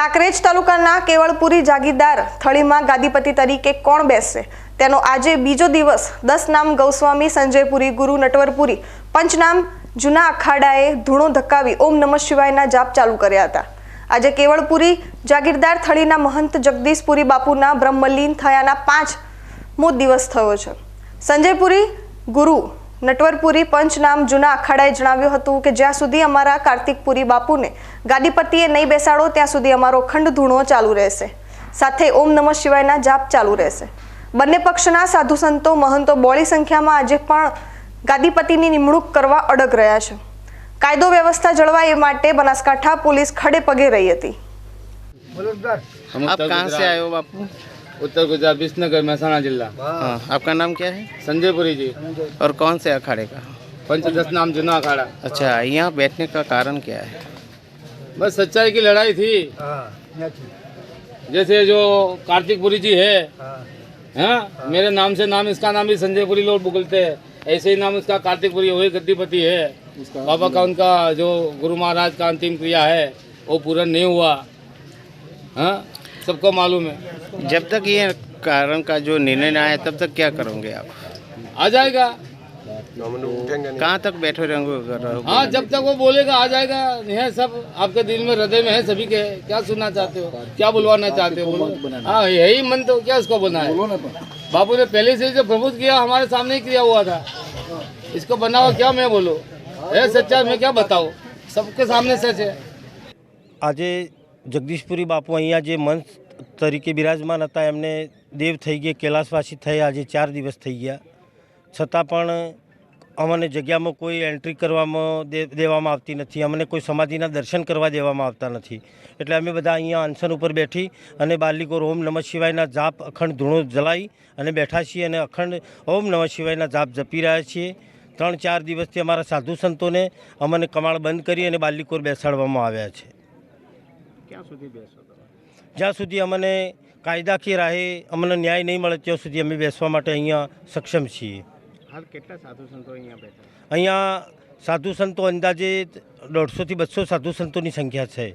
કાંકરેજ તાલુકાના કેવળપુરી જાગીરદાર થળીમાં ગાદીપતિ તરીકે કોણ બેસશે તેનો આજે બીજો દિવસ 10 નામ ગૌસ્વામી સંજયપુરી ગુરુ નટવરપુરી પંચનામ જૂના અખાડાએ ધૂણો ધક્કાવી ઓમ નમઃ શિવાયના જાપ ચાલુ કર્યા હતા। આજે કેવળપુરી જાગીરદાર થળીના મહંત જગદીશપુરી બાપુના બ્રહ્મલીન થયાના 5મો દિવસ થયો છે। સંજયપુરી ગુરુ નટવરપુરી પંચનામ જૂના અખાડાએ જણાવ્યું હતું કે જ્યાં સુધી અમારા કાર્તિકપુરી બાપુને ગાદીપતિએ નહીં બેસાડો ત્યાં સુધી અમારો અખંડ ધૂણો ચાલુ રહેશે, સાથે ઓમ નમઃ શિવાયના જાપ ચાલુ રહેશે। બંને પક્ષના સાધુ સંતો મહંતો બોળી સંખ્યામાં આજે પણ ગાદીપતિની નિમણૂક કરવા અડગ રહ્યા છે। કાયદો વ્યવસ્થા જળવાય એ માટે બનાસકાંઠા પોલીસ ખડે પગે રહી હતી। आप कहाँ से आए हो बापू? उत्तर गुजरात विसनगर महसाणा जिला। हाँ, आपका नाम क्या है? संजयपुरी जी। और कौन से अखाड़े का? पंचदश नाम जूना अखाड़ा। अच्छा, यहाँ बैठने का कारण क्या है? बस सच्चाई की लड़ाई थी। जैसे जो कार्तिकपुरी जी है, मेरे नाम से नाम इसका नाम भी संजयपुरी लोग बोलते हैं, ऐसे ही नाम उसका कार्तिकपुरी वही गद्दीपति है। बाबा का उनका जो गुरु महाराज का अंतिम क्रिया है वो पूरा नहीं हुआ। हाँ, सबको मालूम है। जब तक ये कारण का जो निर्णय ना आए तब तक क्या करोगे आप? आ जाएगा। कहाँ तक बैठे रहेंगे? हाँ, जब तक वो बोलेगा आ जाएगा। है सब आपके दिल में हृदय में है सभी के। क्या सुनना चाहते हो, क्या बुलवाना चाहते हो? हाँ, यही मन तो क्या उसको बना है। बापू ने पहले से जो प्रबुद्ध किया हमारे सामने ही किया हुआ था। इसको बनाओ क्या मैं बोलूँ, है सच्चा मैं क्या बताऊँ, सबके सामने सच है। આજે જગદીશપુરી બાપુ અહીંયા જે મંચ તરીકે બિરાજમાન હતા એમને દેવ થઈ ગયા, કૈલાસવાસી થયા આજે 4 દિવસ થઈ ગયા, છતાં પણ અમને જગ્યામાં કોઈ એન્ટ્રી કરવામાં દેવામાં આવતી નથી, અમને કોઈ સમાધિના દર્શન કરવા દેવામાં આવતા નથી। એટલે અમે બધા અહીંયા અનશન ઉપર બેઠી અને બાલિકોર ઓમ નમઃ શિવાયના જાપ અખંડ ધૂણો જલાઈ અને બેઠા છીએ અને અખંડ ઓમ નમઃ શિવાયના જાપ જપી રહ્યા છીએ। 3-4 દિવસથી અમારા સાધુ સંતોને અમને કમાળ બંધ કરી અને બાલિકોર બેસાડવામાં આવ્યા છે। જ્યાં સુધી અમને કાયદાકીય રાહે અમને ન્યાય નહીં મળે ત્યાં સુધી અમે બેસવા માટે અહીંયા સક્ષમ છીએ। હાલ કેટલા સાધુ સંતો અહીંયા બેઠા? અહીંયા સાધુ સંતો અંદાજે 150 થી 200 સાધુ સંતોની સંખ્યા છે।